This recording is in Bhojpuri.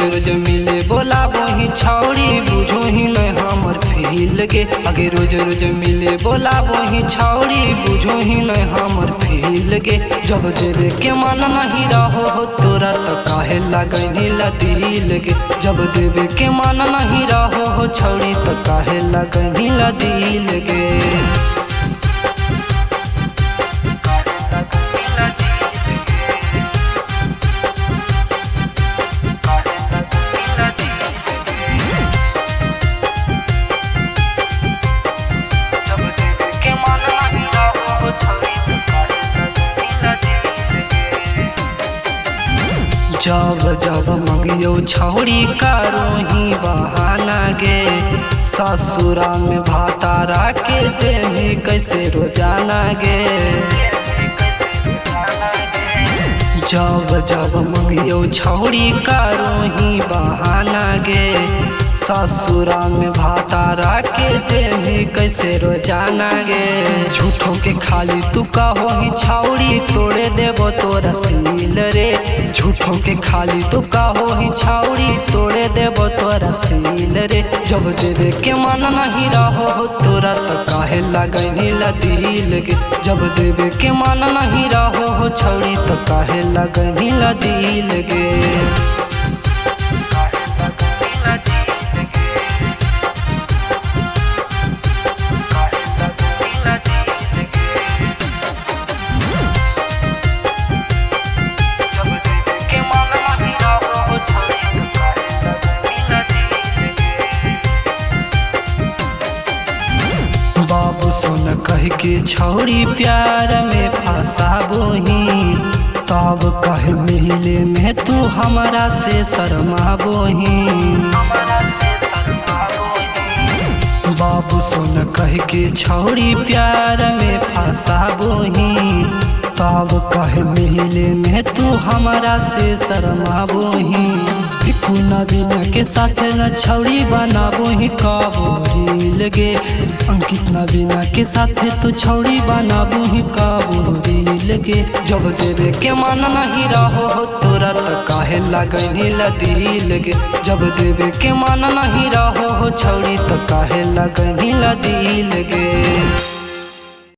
रोज रोज मिले बोला वही छौड़ी बुझो ही नहीं हमर फील के। आगे रोज रोज मिले बोला वही छौड़ी बुझो ही नहीं हमर फील के। जब देवे के मन नहीं रहो तोरा तो काहे लगनी दिल के। जब देवे के मन नहीं रहो छौड़ी तो काहे लगनी दिल के। जब जब मंगियो छौड़ी करो ही बहाना गे। ससुरा में भातारा के देही कैसे रोजाना गे। जब जब मंगियो छौड़ी करो ही बहाना गे। ससुरा में भातारा के देही कैसे रोजाना गे। झूठों के खाली तू कहो ही छौड़ी तोड़े देबो तोरा सील रे। झूठों के खाली तू कहो ही छौड़ी तोड़े देबो तोरा सील रे। जब देवे के मन नहीं रहो तोरा तो काहे लगनी दिल के। जब देवे के मन नहीं रहो छौड़ी तो काहे लगनी दिल के। बाबू सुन कह के छौड़ी प्यार में फंसाबोही। तब कह मिले में तू हमरा से शर्माबोही। बाबू सुन कह के छौड़ी प्यार में फंसाबोही। तब कह मिले में तू हमरा से शर्माबोही। नबीना के साथ न छौड़ी बनाबो ही काबूरी लगे। अंकित नबीना के साथ तो छौड़ी बनाबो ही काबूरी लगे। जब देवे के मन नहीं रहो तोरा तो काहे लगनी दिल के। जब देवे के मन नहीं रहो छौड़ी तो काहे लगनी दिल के।